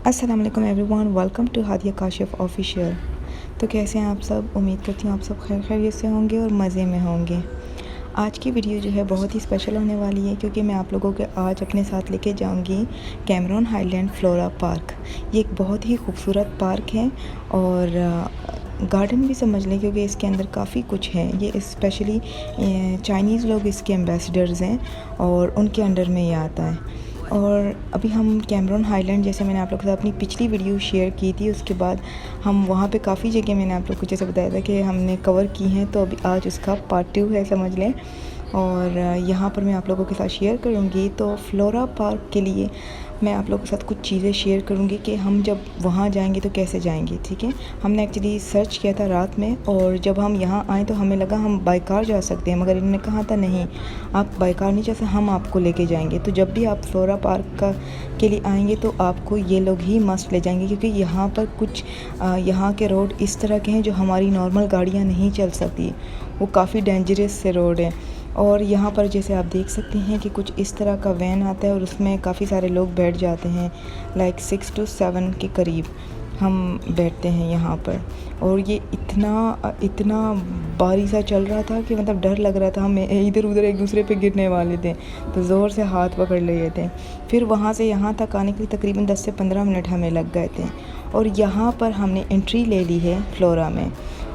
अस्सलाम वालेकुम everyone, welcome to Hadiya Kashif official. तो कैसे हैं आप सब? उम्मीद करती हूँ आप सब खैरियत से होंगे और मज़े में होंगे। आज की वीडियो जो है बहुत ही स्पेशल होने वाली है क्योंकि मैं आप लोगों के आज अपने साथ लेके जाऊंगी कैमरून हाईलैंड फ्लोरा पार्क। ये एक बहुत ही खूबसूरत पार्क है और गार्डन भी समझ लें क्योंकि इसके अंदर काफ़ी कुछ है। ये स्पेशली चाइनीज़ लोग इसके एम्बेसडर्स हैं और उनके अंडर में ये आता है। और अभी हम कैमरून हाईलैंड, जैसे मैंने आप लोगों के साथ अपनी पिछली वीडियो शेयर की थी, उसके बाद हम वहाँ पे काफ़ी जगह मैंने आप लोग को जैसे बताया था कि हमने कवर की हैं, तो अभी आज उसका पार्ट 2 है समझ लें। और यहाँ पर मैं आप लोगों के साथ शेयर करूँगी। तो फ्लोरा पार्क के लिए मैं आप लोगों के साथ कुछ चीज़ें शेयर करूँगी कि हम जब वहाँ जाएंगे तो कैसे जाएंगे। ठीक है, हमने एक्चुअली सर्च किया था रात में और जब हम यहाँ आए तो हमें लगा हम बाई कार जा सकते हैं, मगर इन्होंने कहा था नहीं, आप बाई कार नहीं जा सकते, हम आपको लेके जाएंगे। तो जब भी आप फ्लोरा पार्क के लिए आएंगे तो आपको ये लोग ही मस्ट ले जाएंगे क्योंकि यहाँ पर कुछ यहाँ के रोड इस तरह के हैं जो हमारी नॉर्मल गाड़ियाँ नहीं चल सकती। वो काफ़ी डेंजरस से रोड है। और यहाँ पर जैसे आप देख सकते हैं कि कुछ इस तरह का वैन आता है और उसमें काफ़ी सारे लोग बैठ जाते हैं। लाइक 6 to 7 के करीब हम बैठते हैं यहाँ पर। और ये इतना भारी सा चल रहा था कि मतलब डर लग रहा था, हम इधर उधर एक दूसरे पे गिरने वाले थे, तो ज़ोर से हाथ पकड़ लिए थे। फिर वहाँ से यहाँ तक आने के लिए तकरीबन 10 से 15 मिनट हमें लग गए थे। और यहाँ पर हमने एंट्री ले ली है फ्लोरा में।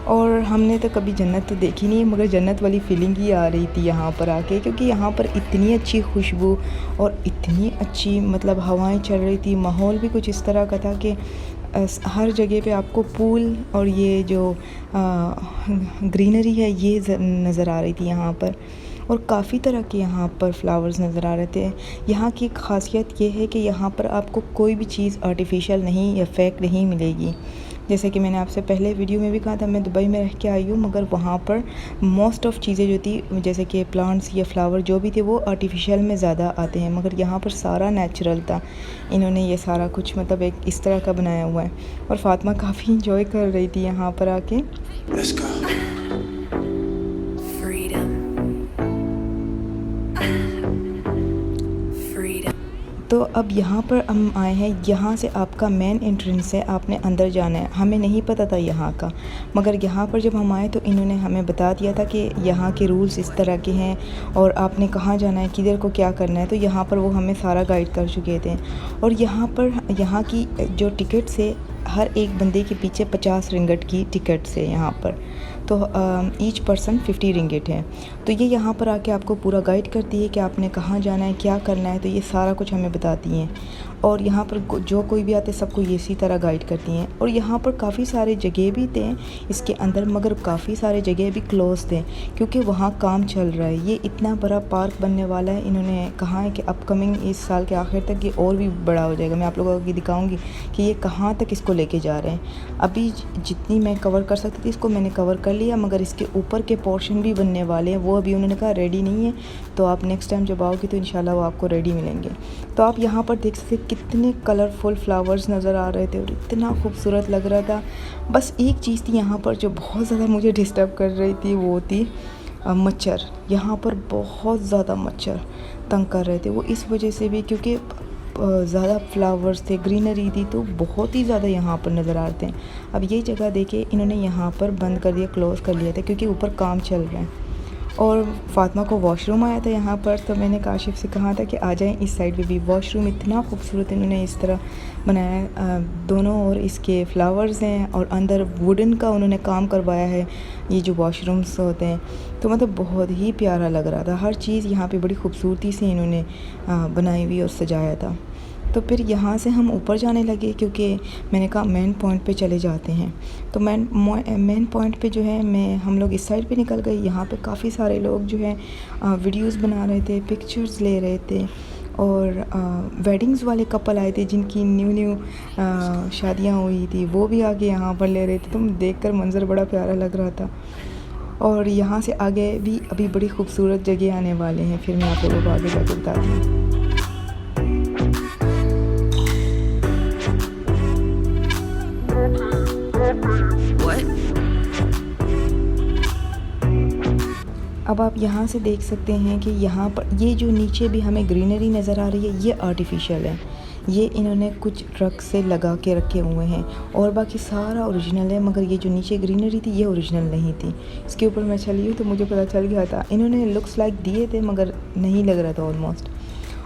और हमने तो कभी जन्नत तो देखी नहीं है, मगर जन्नत वाली फीलिंग ही आ रही थी यहाँ पर आके, क्योंकि यहाँ पर इतनी अच्छी खुशबू और इतनी अच्छी मतलब हवाएं चल रही थी। माहौल भी कुछ इस तरह का था कि हर जगह पे आपको पूल और ये जो ग्रीनरी है ये नज़र आ रही थी यहाँ पर। और काफ़ी तरह के यहाँ पर फ्लावर्स नज़र आ रहे थे। यहाँ की ख़ासियत ये है कि यहाँ पर आपको कोई भी चीज़ आर्टिफिशियल नहीं या फेक नहीं मिलेगी। जैसे कि मैंने आपसे पहले वीडियो में भी कहा था, मैं दुबई में रह के आई हूँ, मगर वहाँ पर मोस्ट ऑफ़ चीज़ें जो थी जैसे कि प्लांट्स या फ्लावर जो भी थे वो आर्टिफिशियल में ज़्यादा आते हैं, मगर यहाँ पर सारा नेचुरल था। इन्होंने ये सारा कुछ मतलब एक इस तरह का बनाया हुआ है। और फ़ातिमा काफ़ी इंजॉय कर रही थी यहाँ पर आके। तो अब यहाँ पर हम आए हैं, यहाँ से आपका मेन एंट्रेंस है, आपने अंदर जाना है। हमें नहीं पता था यहाँ का, मगर यहाँ पर जब हम आए तो इन्होंने हमें बता दिया था कि यहाँ के रूल्स इस तरह के हैं और आपने कहाँ जाना है, किधर को क्या करना है। तो यहाँ पर वो हमें सारा गाइड कर चुके थे। और यहाँ पर यहाँ की जो टिकट से हर एक बंदे के पीछे 50 रिंगट की टिकट से यहाँ पर, तो ईच पर्सन 50 रिंगिट है। तो ये यहाँ पर आके आपको पूरा गाइड करती है कि आपने कहाँ जाना है, क्या करना है, तो ये सारा कुछ हमें बताती हैं। और यहाँ पर जो कोई भी आते सबको ये इसी तरह गाइड करती हैं। और यहाँ पर काफ़ी सारे जगह भी थे इसके अंदर, मगर काफ़ी सारे जगह भी क्लोज थे क्योंकि वहाँ काम चल रहा है। ये इतना बड़ा पार्क बनने वाला है, इन्होंने कहा है कि अपकमिंग इस साल के आखिर तक ये और भी बड़ा हो जाएगा। मैं आप लोगों को दिखाऊँगी कि ये कहाँ तक इसको लेके जा रहे हैं। अभी जितनी मैं कवर कर सकती थी इसको मैंने कवर कर लिया, मगर इसके ऊपर के पोर्शन भी बनने वाले हैं, वो अभी उन्होंने कहा रेडी नहीं है। तो आप नेक्स्ट टाइम जब आओगे तो इंशाल्लाह वो आपको रेडी मिलेंगे। तो आप यहाँ पर देख सकते कितने कलरफुल फ्लावर्स नज़र आ रहे थे और इतना खूबसूरत लग रहा था। बस एक चीज़ थी यहाँ पर जो बहुत ज़्यादा मुझे डिस्टर्ब कर रही थी, वो थी मच्छर। यहाँ पर बहुत ज़्यादा मच्छर तंग कर रहे थे, वो इस वजह से भी क्योंकि ज़्यादा फ्लावर्स थे, ग्रीनरी थी, तो बहुत ही ज़्यादा यहाँ पर नज़र आ रहे थे। अब ये जगह देखे इन्होंने यहाँ पर बंद कर दिया, क्लोज़ कर लिया था क्योंकि ऊपर काम चल रहा है। और फ़ातिमा को वॉशरूम आया था यहाँ पर, तो मैंने काशिफ से कहा था कि आ जाएं इस साइड पे भी। वॉशरूम इतना खूबसूरत इन्होंने इस तरह बनाया, दोनों और इसके फ्लावर्स हैं और अंदर वुडन का उन्होंने काम करवाया है, ये जो वॉशरूम्स होते हैं। तो मतलब बहुत ही प्यारा लग रहा था, हर चीज़ यहाँ पे बड़ी खूबसूरती से इन्होंने बनाई हुई और सजाया था। तो फिर यहाँ से हम ऊपर जाने लगे क्योंकि मैंने कहा मेन पॉइंट पे चले जाते हैं। तो मेन पॉइंट पे जो है हम लोग इस साइड पे निकल गए। यहाँ पे काफ़ी सारे लोग जो है वीडियोस बना रहे थे, पिक्चर्स ले रहे थे। और वेडिंग्स वाले कपल आए थे जिनकी न्यू शादियाँ हुई थी, वो भी आके यहाँ पर ले रहे थे। तो देखकर मंज़र बड़ा प्यारा लग रहा था। और यहाँ से आगे भी अभी बड़ी खूबसूरत जगह आने वाले हैं, फिर मैं आप लोगों को आगे जाकर बताती हूँ। अब आप यहाँ से देख सकते हैं कि यहाँ पर ये जो नीचे भी हमें ग्रीनरी नज़र आ रही है ये आर्टिफिशियल है। ये इन्होंने कुछ ट्रक से लगा के रखे हुए हैं और बाकी सारा ओरिजिनल है, मगर ये जो नीचे ग्रीनरी थी ये ओरिजिनल नहीं थी। इसके ऊपर मैं चली हूँ तो मुझे पता चल गया था, इन्होंने लुक्स लाइक दिए थे मगर नहीं लग रहा था ऑलमोस्ट।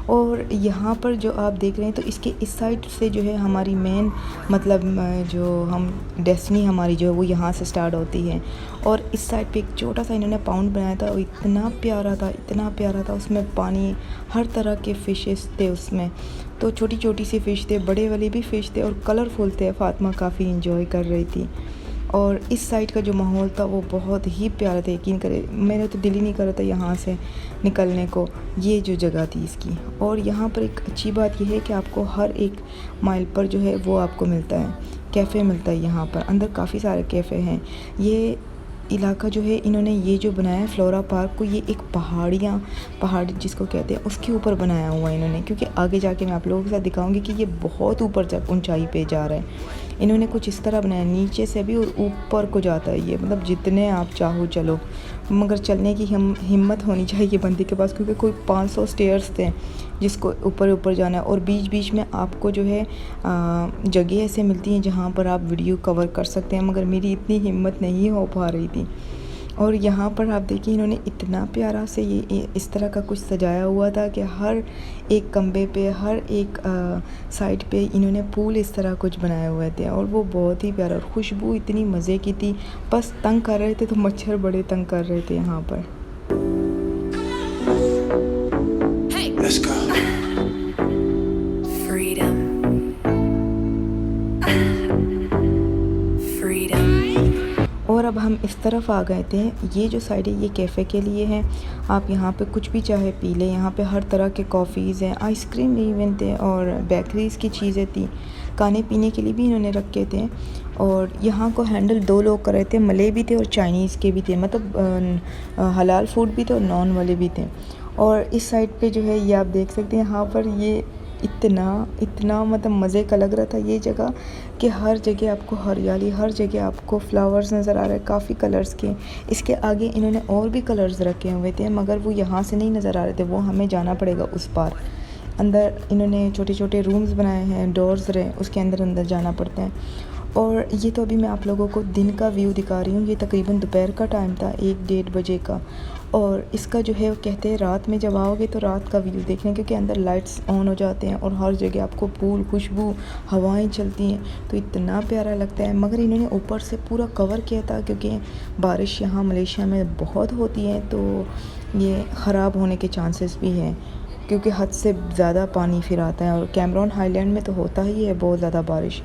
और यहाँ पर जो आप देख रहे हैं तो इसके इस साइड से जो है हमारी मेन मतलब जो हम डेस्टिनी हमारी जो है वो यहाँ से स्टार्ट होती है। और इस साइड पे एक छोटा सा इन्होंने पाउंड बनाया था, वो इतना प्यारा था, इतना प्यारा था। उसमें पानी, हर तरह के फ़िशेस थे उसमें, तो छोटी छोटी सी फ़िश थे, बड़े वाले भी फ़िश थे और कलरफुल थे। फ़ातिमा काफ़ी इंजॉय कर रही थी। और इस साइड का जो माहौल था वो बहुत ही प्यारा था, यकीन करें मेरा तो दिल ही नहीं कर रहा था यहाँ से निकलने को। ये जो जगह थी इसकी, और यहाँ पर एक अच्छी बात यह है कि आपको हर एक माइल पर जो है वो आपको मिलता है, कैफ़े मिलता है। यहाँ पर अंदर काफ़ी सारे कैफ़े हैं। ये इलाका जो है इन्होंने ये जो बनाया है फ्लोरा पार्क को, ये एक पहाड़ जिसको कहते हैं उसके ऊपर बनाया हुआ है इन्होंने, क्योंकि आगे जाके मैं आप लोगों के साथ दिखाऊंगी कि ये बहुत ऊपर ऊंचाई पे जा रहा है। इन्होंने कुछ इस तरह बनाया, नीचे से भी और ऊपर को जाता है ये, मतलब जितने आप चाहो चलो, मगर चलने की हिम्मत होनी चाहिए बंदे के पास, क्योंकि कोई 500 स्टेयर्स थे जिसको ऊपर जाना है। और बीच बीच में आपको जो है जगह ऐसे मिलती हैं जहाँ पर आप वीडियो कवर कर सकते हैं, मगर मेरी इतनी हिम्मत नहीं हो पा रही थी। और यहाँ पर आप देखिए इन्होंने इतना प्यारा से ये इस तरह का कुछ सजाया हुआ था कि हर एक खंबे पे, हर एक साइड पे इन्होंने पूल इस तरह कुछ बनाए हुए थे, और वो बहुत ही प्यारा। और खुशबू इतनी मज़े की थी, बस तंग कर रहे थे तो मच्छर बड़े तंग कर रहे थे यहाँ पर। Let's go. Freedom. और अब हम इस तरफ आ गए थे। ये जो साइड है ये कैफ़े के लिए है, आप यहाँ पे कुछ भी चाहे पी लें। यहाँ पे हर तरह के कॉफ़ीज़ हैं, आइसक्रीम इवन थे और बेकरीज़ की चीज़ें थी, खाने पीने के लिए भी इन्होंने रखे थे। और यहाँ को हैंडल 2 लोग कर रहे थे, मले भी थे और चाइनीज़ के भी थे, मतलब हलाल फूड भी थे और नॉन वाले भी थे। और इस साइड पे जो है ये आप देख सकते हैं, यहाँ पर ये इतना मतलब मज़े का लग रहा था ये जगह, कि हर जगह आपको हरियाली, हर जगह आपको फ्लावर्स नज़र आ रहे हैं, काफ़ी कलर्स के। इसके आगे इन्होंने और भी कलर्स रखे हुए थे, मगर वो यहाँ से नहीं नज़र आ रहे थे, वो हमें जाना पड़ेगा उस पार। अंदर इन्होंने छोटे छोटे रूम्स बनाए हैं, डोर्स रहे, उसके अंदर जाना पड़ता है। और ये तो अभी मैं आप लोगों को दिन का व्यू दिखा रही हूँ। ये तकरीबन दोपहर का टाइम था, 1-1:30 बजे का। और इसका जो है वो कहते हैं रात में जब आओगे तो रात का व्यू देखने, क्योंकि अंदर लाइट्स ऑन हो जाते हैं और हर जगह आपको फूल, खुशबू, हवाएं चलती हैं, तो इतना प्यारा लगता है। मगर इन्होंने ऊपर से पूरा कवर किया था, क्योंकि बारिश यहाँ मलेशिया में बहुत होती है, तो ये ख़राब होने के चांसेस भी हैं, क्योंकि हद से ज़्यादा पानी फिर आता है। और कैमरॉन हाईलैंड में तो होता ही है बहुत ज़्यादा बारिश।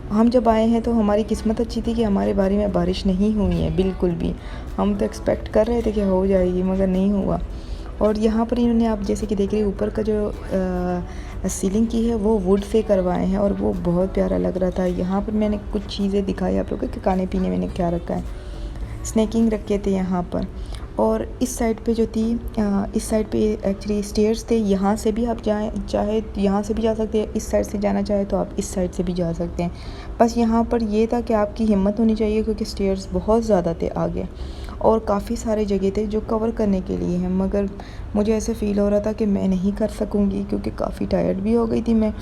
हम जब आए हैं तो हमारी किस्मत अच्छी थी कि हमारे बारे में बारिश नहीं हुई है बिल्कुल भी। हम तो एक्सपेक्ट कर रहे थे कि हो जाएगी, मगर नहीं हुआ। और यहाँ पर इन्होंने आप जैसे कि देख रहे हैं ऊपर का जो सीलिंग की है वो वुड से करवाए हैं, और वो बहुत प्यारा लग रहा था। यहाँ पर मैंने कुछ चीज़ें दिखाई आप लोगों को कि खाने पीने मैंने क्या रखा है। स्नैकिंग रखे थे यहाँ पर। और इस साइड पे जो थी, इस साइड पे एक्चुअली स्टेयर्स थे, यहाँ से भी आप चाहे यहाँ से भी जा सकते हैं, इस साइड से जाना चाहे तो आप इस साइड से भी जा सकते हैं। बस यहाँ पर ये था कि आपकी हिम्मत होनी चाहिए, क्योंकि स्टेयर्स बहुत ज़्यादा थे आगे, और काफ़ी सारे जगह थे जो कवर करने के लिए हैं, मगर मुझे ऐसे फ़ील हो रहा था कि मैं नहीं कर सकूँगी, क्योंकि काफ़ी टायर्ड भी हो गई थी मैं,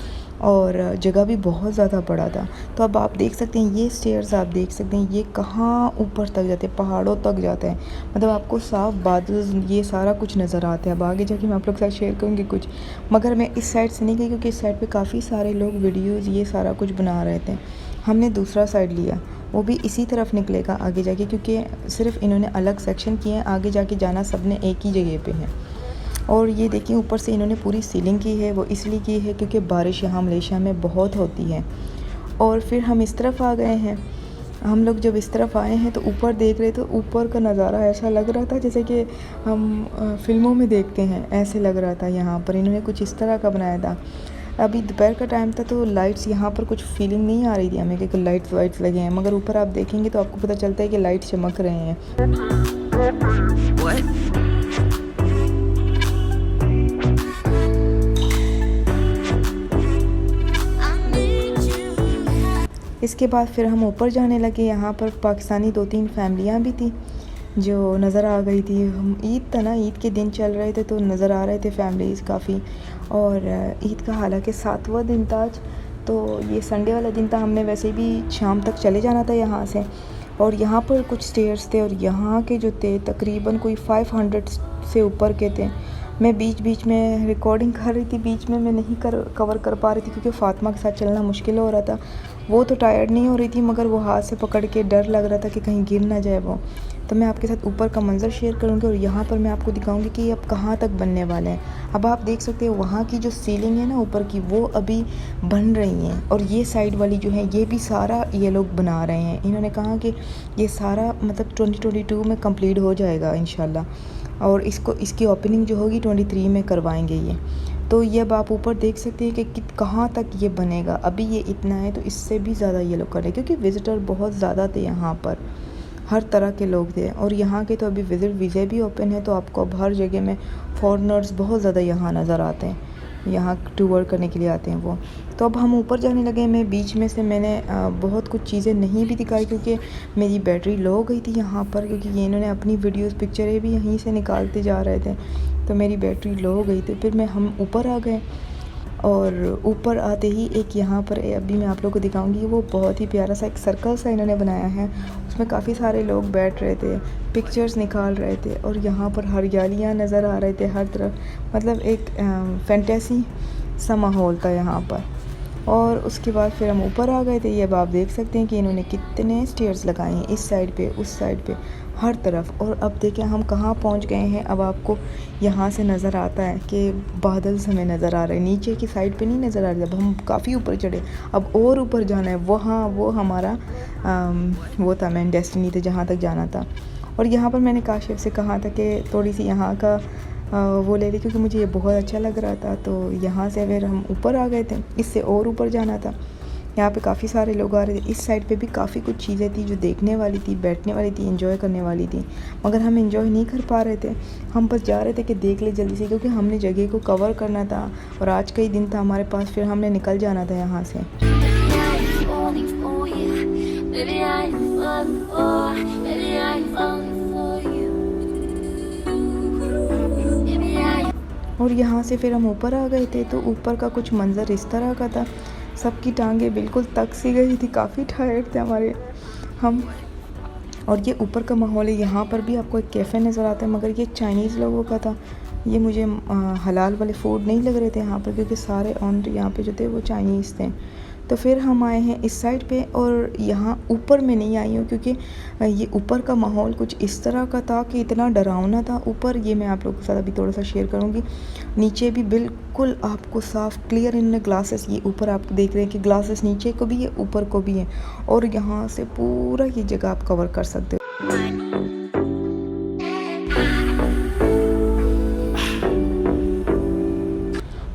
और जगह भी बहुत ज़्यादा बड़ा था। तो अब आप देख सकते हैं ये स्टेयर्स, आप देख सकते हैं ये कहाँ ऊपर तक जाते हैं, पहाड़ों तक जाते हैं, मतलब आपको साफ बादल ये सारा कुछ नज़र आता है। अब आगे जाके मैं आप लोग के साथ शेयर करूँगी कुछ, मगर मैं इस साइड से नहीं गई, क्योंकि इस साइड पे काफ़ी सारे लोग वीडियोज़ ये सारा कुछ बना रहे थे। हमने दूसरा साइड लिया, वो भी इसी तरफ निकलेगा आगे जाके, क्योंकि सिर्फ इन्होंने अलग सेक्शन किए हैं, आगे जाके जाना सब ने एक ही जगह पे है। और ये देखिए ऊपर से इन्होंने पूरी सीलिंग की है, वो इसलिए की है क्योंकि बारिश यहाँ मलेशिया में बहुत होती है। और फिर हम इस तरफ आ गए हैं। हम लोग जब इस तरफ आए हैं तो ऊपर देख रहे, तो ऊपर का नज़ारा ऐसा लग रहा था जैसे कि हम फिल्मों में देखते हैं, ऐसे लग रहा था। यहाँ पर इन्होंने कुछ इस तरह का बनाया था। अभी दोपहर का टाइम था तो लाइट्स यहाँ पर कुछ फीलिंग नहीं आ रही थी हमें कि लाइट्स वाइट्स लगे हैं, मगर ऊपर आप देखेंगे तो आपको पता चलता है कि लाइट चमक रहे हैं। इसके बाद फिर हम ऊपर जाने लगे। यहाँ पर पाकिस्तानी 2-3 फैमिलियाँ भी थी जो नज़र आ गई थी। हम ईद था ना, ईद के दिन चल रहे थे तो नज़र आ रहे थे फैमिलीज़ काफ़ी। और ईद का हालांकि 7वां दिन था आज, तो ये संडे वाला दिन था। हमने वैसे भी शाम तक चले जाना था यहाँ से, और यहाँ पर कुछ स्टेयर्स थे और यहाँ के जो थे तकरीबन कोई 500 से ऊपर के थे। मैं बीच बीच में रिकॉर्डिंग कर रही थी, बीच में मैं नहीं कवर कर पा रही थी क्योंकि फ़ातिमा के साथ चलना मुश्किल हो रहा था। वो तो टायर्ड नहीं हो रही थी, मगर वो हाथ से पकड़ के डर लग रहा था कि कहीं गिर ना जाए वो। तो मैं आपके साथ ऊपर का मंज़र शेयर करूँगी और यहाँ पर मैं आपको दिखाऊंगी कि अब कहाँ तक बनने वाले हैं। अब आप देख सकते हो वहाँ की जो सीलिंग है ना ऊपर की, वो अभी बन रही हैं, और ये साइड वाली जो है ये भी सारा ये लोग बना रहे हैं। इन्होंने कहा कि ये सारा मतलब 2022 में कंप्लीट हो जाएगा इंशाल्लाह, और इसकी ओपनिंग जो होगी 23 में करवाएंगे ये। तो ये अब आप ऊपर देख सकते हैं कि कहाँ तक ये बनेगा। अभी ये इतना है, तो इससे भी ज़्यादा ये लोग करें क्योंकि विज़िटर बहुत ज़्यादा थे यहाँ पर, हर तरह के लोग थे। और यहाँ के तो अभी विज़िट वीज़े भी ओपन है, तो आपको अब हर जगह में फॉरेनर्स बहुत ज़्यादा यहाँ नज़र आते हैं, यहाँ टूर करने के लिए आते हैं वो। तो अब हम ऊपर जाने लगे। मैं बीच में से मैंने बहुत कुछ चीज़ें नहीं भी दिखाई क्योंकि मेरी बैटरी लो हो गई थी यहाँ पर, क्योंकि ये इन्होंने अपनी वीडियोस पिक्चरें भी यहीं से निकालते जा रहे थे, तो मेरी बैटरी लो हो गई थी। फिर हम ऊपर आ गए, और ऊपर आते ही एक यहाँ पर अभी मैं आप लोगों को दिखाऊंगी, वो बहुत ही प्यारा सा एक सर्कल सा इन्होंने बनाया है। उसमें काफ़ी सारे लोग बैठ रहे थे, पिक्चर्स निकाल रहे थे, और यहाँ पर हरियालियाँ नज़र आ रहे थे हर तरफ। मतलब एक फैंटेसी सा माहौल था यहाँ पर। और उसके बाद फिर हम ऊपर आ गए थे। ये अब आप देख सकते हैं कि इन्होंने कितने स्टेयर्स लगाए हैं, इस साइड पे, उस साइड पे, हर तरफ। और अब देखें हम कहाँ पहुँच गए हैं। अब आपको यहाँ से नज़र आता है कि बादल हमें नज़र आ रहे हैं, नीचे की साइड पे नहीं नज़र आ रहे। अब हम काफ़ी ऊपर चढ़े, अब और ऊपर जाना है। वो हमारा वो था मेन डेस्टिनी थे, जहाँ तक जाना था। और यहाँ पर मैंने काशिफ से कहा था कि थोड़ी सी यहाँ का वो ले ली, क्योंकि मुझे ये बहुत अच्छा लग रहा था। तो यहाँ से फिर हम ऊपर आ गए थे, इससे और ऊपर जाना था। यहाँ पे काफ़ी सारे लोग आ रहे थे। इस साइड पे भी काफ़ी कुछ चीज़ें थी जो देखने वाली थी, बैठने वाली थी, एंजॉय करने वाली थी, मगर हम एंजॉय नहीं कर पा रहे थे। हम बस जा रहे थे कि देख ले जल्दी से, क्योंकि हमने जगह को कवर करना था और आज का ही दिन था हमारे पास, फिर हमने निकल जाना था यहाँ से। और यहाँ से फिर हम ऊपर आ गए थे। तो ऊपर का कुछ मंज़र इस तरह का था, सबकी टांगें बिल्कुल तक सी गई थी, काफ़ी टायर्ड थे हम। और ये ऊपर का माहौल है। यहाँ पर भी आपको एक कैफ़े नज़र आता है, मगर ये चाइनीज़ लोगों का था। ये मुझे हलाल वाले फूड नहीं लग रहे थे यहाँ पर, क्योंकि सारे ऑनर यहाँ पे जो थे वो चाइनीज़ थे। तो फिर हम आए हैं इस साइड पे, और यहाँ ऊपर मैं नहीं आई हूँ क्योंकि ये ऊपर का माहौल कुछ इस तरह का था कि इतना डरावना था ऊपर। ये मैं आप लोगों के साथ अभी थोड़ा सा शेयर करूँगी। नीचे भी बिल्कुल आपको साफ़ क्लियर इन्होंने ग्लासेस, ये ऊपर आप देख रहे हैं कि ग्लासेस नीचे को भी है, ऊपर को भी है, और यहाँ से पूरा ये जगह आप कवर कर सकते हो।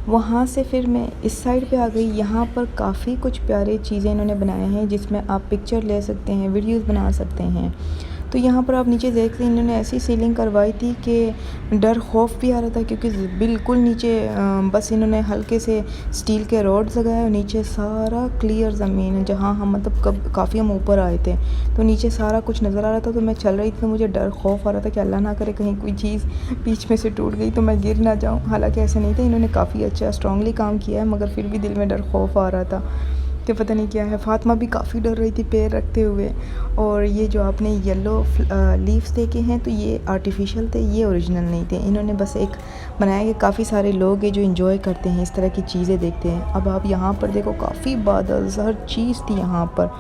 वहाँ से फिर मैं इस साइड पे आ गई। यहाँ पर काफ़ी कुछ प्यारे चीज़ें इन्होंने बनाए हैं, जिसमें आप पिक्चर ले सकते हैं, वीडियोस बना सकते हैं। तो यहाँ पर आप नीचे देख रहे हैं, इन्होंने ऐसी सीलिंग करवाई थी कि डर खौफ भी आ रहा था, क्योंकि बिल्कुल नीचे बस इन्होंने हल्के से स्टील के रॉड्स लगाए और नीचे सारा क्लियर ज़मीन है। जहाँ हम मतलब काफ़ी हम ऊपर आए थे, तो नीचे सारा कुछ नज़र आ रहा था। तो मैं चल रही थी, तो मुझे डर खौफ आ रहा था कि अल्लाह ना करे कहीं कोई चीज़ बीच में से टूट गई तो मैं गिर ना जाऊँ। हालांकि ऐसा नहीं था, इन्होंने काफ़ी अच्छा स्ट्रॉन्गली काम किया है, मगर फिर भी दिल में डर खौफ आ रहा था कि पता नहीं क्या है। फ़ातिमा भी काफ़ी डर रही थी पैर रखते हुए। और ये जो आपने येलो लीव्स देखे हैं, तो ये आर्टिफिशियल थे, ये ओरिजिनल नहीं थे। इन्होंने बस एक बनाया कि काफ़ी सारे लोग हैं जो एंजॉय करते हैं, इस तरह की चीज़ें देखते हैं। अब आप यहाँ पर देखो, काफ़ी बादल, हर चीज़ थी यहाँ पर,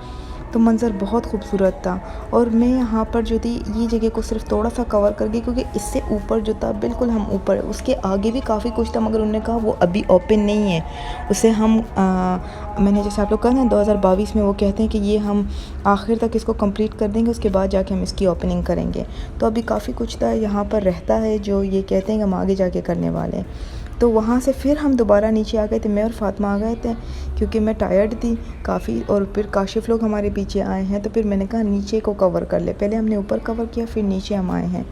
तो मंज़र बहुत खूबसूरत था। और मैं यहाँ पर जो थी, ये जगह को सिर्फ थोड़ा सा कवर कर गई, क्योंकि इससे ऊपर जो था बिल्कुल हम ऊपर, उसके आगे भी काफ़ी कुछ था, मगर उन्होंने कहा वो अभी ओपन नहीं है, उसे हम मैंने जैसे आप लोग कहा ना 2022 में, वो कहते हैं कि ये हम आखिर तक इसको कंप्लीट कर देंगे, उसके बाद जाके हम इसकी ओपनिंग करेंगे। तो अभी काफ़ी कुछ था यहाँ पर रहता है, जो ये कहते हैं कि हम आगे जाके करने वाले हैं। तो वहाँ से फिर हम दोबारा नीचे आ गए थे, मैं और फ़ातिमा आ गए थे, क्योंकि मैं टायर्ड थी काफ़ी। और फिर काशिफ लोग हमारे पीछे आए हैं, तो फिर मैंने कहा नीचे को कवर कर ले। पहले हमने ऊपर कवर किया, फिर नीचे हम आए हैं।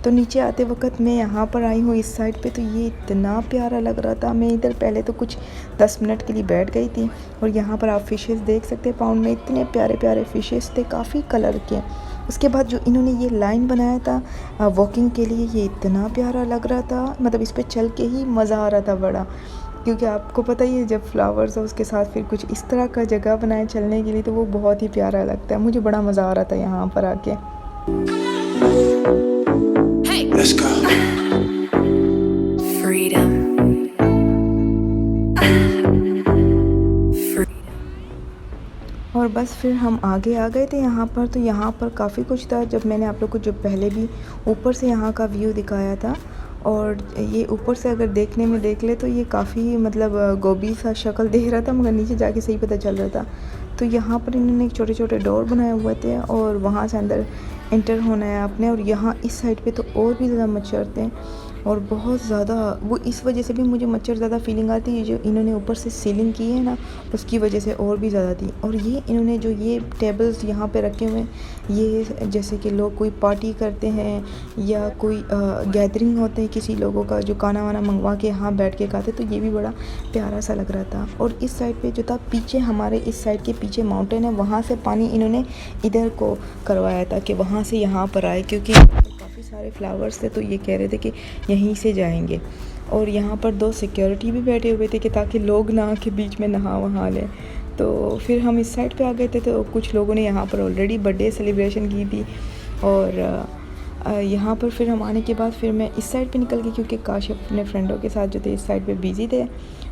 तो नीचे आते वक्त मैं यहाँ पर आई हूँ इस साइड पे, तो ये इतना प्यारा लग रहा था। मैं इधर पहले तो कुछ 10 मिनट के लिए बैठ गई थी, और यहाँ पर आप फ़िशेस देख सकते हैं। पाउंड में इतने प्यारे प्यारे फ़िशेस थे, काफ़ी कलर के। उसके बाद जो इन्होंने ये लाइन बनाया था वॉकिंग के लिए, ये इतना प्यारा लग रहा था, मतलब इस पर चल के ही मज़ा आ रहा था बड़ा। क्योंकि आपको पता ही है जब फ्लावर्स और उसके साथ फिर कुछ इस तरह का जगह बनाए चलने के लिए तो वो बहुत ही प्यारा लगता है। मुझे बड़ा मज़ा आ रहा था यहाँ पर आके। Let's go. Freedom. और बस फिर हम आगे आ गए थे यहाँ पर। तो यहाँ पर काफ़ी कुछ था, जब मैंने आप लोग को जो पहले भी ऊपर से यहाँ का व्यू दिखाया था। और ये ऊपर से अगर देखने में देख ले तो ये काफ़ी मतलब गोभी सा शक्ल देख रहा था, मगर नीचे जाके सही पता चल रहा था। तो यहाँ पर इन्होंने एक छोटे छोटे डोर बनाए हुए थे और वहाँ से अंदर इंटर होना है आपने। और यहाँ इस साइड पे तो और भी ज़्यादा मच्छर थे और बहुत ज़्यादा, वो इस वजह से भी मुझे मच्छर ज़्यादा फीलिंग आती है। जो इन्होंने ऊपर से सीलिंग की है ना, उसकी वजह से और भी ज़्यादा थी। और ये इन्होंने जो ये टेबल्स यहाँ पे रखे हुए हैं, ये जैसे कि लोग कोई पार्टी करते हैं या कोई गैदरिंग होते हैं किसी लोगों का, जो खाना वाना मंगवा के यहाँ बैठ के खाते, तो ये भी बड़ा प्यारा सा लग रहा था। और इस साइड पे जो था पीछे, हमारे इस साइड के पीछे माउंटेन है, वहाँ से पानी इन्होंने इधर को करवाया था कि वहाँ से यहाँ पर आए, क्योंकि काफ़ी सारे फ्लावर्स थे तो ये कह रहे थे कि यहीं से जाएंगे। और यहाँ पर 2 सिक्योरिटी भी बैठे हुए थे कि ताकि लोग ना आके बीच में नहा वहा लें। तो फिर हम इस साइड पे आ गए थे। तो कुछ लोगों ने यहाँ पर ऑलरेडी बर्थडे सेलिब्रेशन की थी। और यहाँ पर फिर हम आने के बाद फिर मैं इस साइड पे निकल गई, क्योंकि काशिफ अपने फ्रेंडों के साथ जो थे इस साइड पे बिज़ी थे।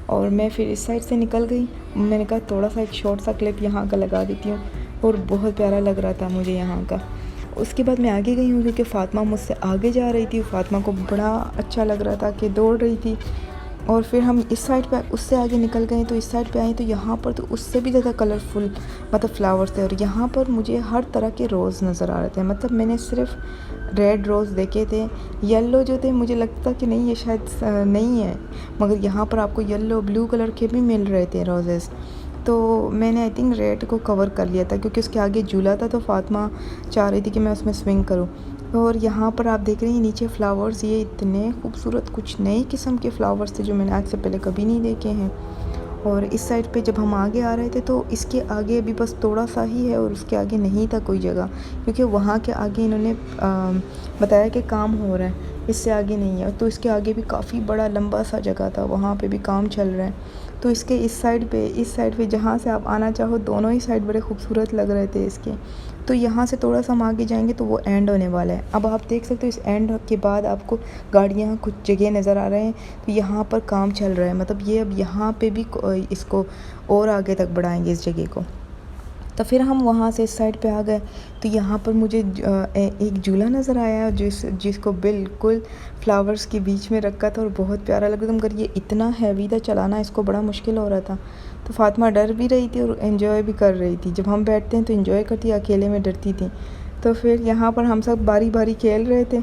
और मैं फिर इस साइड से निकल गई। मैंने कहा थोड़ा सा एक शॉर्ट सा क्लिप यहाँ का लगा देती हूँ, और बहुत प्यारा लग रहा था मुझे यहाँ का। उसके बाद मैं आगे गई हूँ, क्योंकि फ़ातिमा मुझसे आगे जा रही थी। फ़ातिमा को बड़ा अच्छा लग रहा था कि दौड़ रही थी। और फिर हम इस साइड पे उससे आगे निकल गए, तो इस साइड पे आए तो यहाँ पर तो उससे भी ज़्यादा कलरफुल मतलब फ्लावर्स थे। और यहाँ पर मुझे हर तरह के रोज़ नज़र आ रहे थे। मतलब मैंने सिर्फ रेड रोज़ देखे थे, येलो जो थे मुझे लगता कि नहीं ये शायद नहीं है, मगर यहाँ पर आपको येलो ब्लू कलर के भी मिल रहे थे रोज़ेज़। तो मैंने आई थिंक रेड को कवर कर लिया था, क्योंकि उसके आगे झूला था तो फ़ातिमा चाह रही थी कि मैं उसमें स्विंग करूं। और यहाँ पर आप देख रहे हैं नीचे फ्लावर्स, ये इतने खूबसूरत कुछ नए किस्म के फ्लावर्स थे जो मैंने आज से पहले कभी नहीं देखे हैं। और इस साइड पे जब हम आगे आ रहे थे तो इसके आगे अभी बस थोड़ा सा ही है, और उसके आगे नहीं था कोई जगह, क्योंकि वहाँ के आगे इन्होंने बताया कि काम हो रहा है, इससे आगे नहीं है। तो इसके आगे भी काफ़ी बड़ा लंबा सा जगह था, वहाँ पे भी काम चल रहा है। तो इसके इस साइड पे जहाँ से आप आना चाहो, दोनों ही साइड बड़े खूबसूरत लग रहे थे इसके। तो यहाँ से थोड़ा सा हम आगे जाएंगे तो वो एंड होने वाला है। अब आप देख सकते हो इस एंड के बाद आपको गाड़ियाँ कुछ जगह नज़र आ रहे हैं, तो यहाँ पर काम चल रहा है। मतलब ये अब यहाँ पे भी इसको और आगे तक बढ़ाएंगे इस जगह को। तो फिर हम वहाँ से इस साइड पे आ गए। तो यहाँ पर मुझे एक झूला नज़र आया जिसको बिल्कुल फ्लावर्स के बीच में रखा था, और बहुत प्यारा लग रहा था, मगर ये इतना हैवी था चलाना, इसको बड़ा मुश्किल हो रहा था। तो फ़ातिमा डर भी रही थी और एंजॉय भी कर रही थी। जब हम बैठते हैं तो एंजॉय करती, अकेले में डरती थी। तो फिर यहाँ पर हम सब बारी बारी खेल रहे थे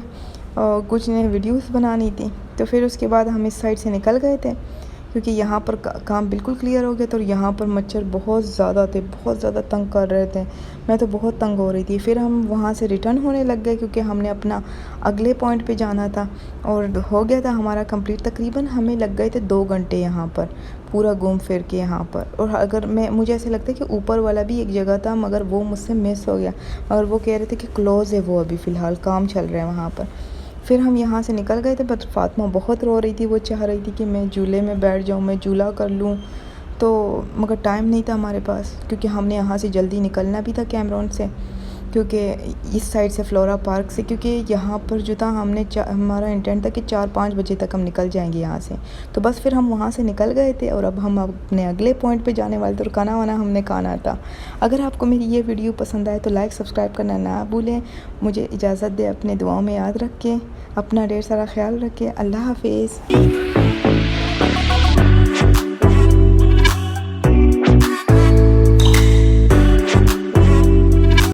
और कुछ ने वीडियोस बनानी थी। तो फिर उसके बाद हम इस साइड से निकल गए थे, क्योंकि यहाँ पर काम बिल्कुल क्लियर हो गया था। और यहाँ पर मच्छर बहुत ज़्यादा थे, बहुत ज़्यादा तंग कर रहे थे। मैं तो बहुत तंग हो रही थी। फिर हम वहाँ से रिटर्न होने लग गए, क्योंकि हमने अपना अगले पॉइंट पे जाना था और हो गया था हमारा कंप्लीट। तकरीबन हमें लग गए थे 2 घंटे यहाँ पर पूरा घूम फिर के यहाँ पर। और अगर मुझे ऐसे लगता है कि ऊपर वाला भी एक जगह था, मगर वो मुझसे मिस हो गया। मगर वो कह रहे थे कि क्लोज़ है वो, अभी फ़िलहाल काम चल रहा है वहाँ पर। फिर हम यहाँ से निकल गए थे, बट फ़ातिमा बहुत रो रही थी। वो चाह रही थी कि मैं झूले में बैठ जाऊँ, मैं झूला कर लूँ। तो मगर टाइम नहीं था हमारे पास, क्योंकि हमने यहाँ से जल्दी निकलना भी था कैमरॉन से, क्योंकि इस साइड से फ्लोरा पार्क से, क्योंकि यहाँ पर जो था हमारा इंटेंट था कि 4-5 बजे तक हम निकल जाएंगे यहाँ से। तो बस फिर हम वहाँ से निकल गए थे, और अब हम अपने अगले पॉइंट पे जाने वाले थे। और खाना वाना हमने खाना था। अगर आपको मेरी ये वीडियो पसंद आए तो लाइक सब्सक्राइब करना ना भूलें। मुझे इजाज़त दे, अपने दुआओं में याद रखें, अपना ढेर सारा ख्याल रखें। अल्लाह हाफिज़।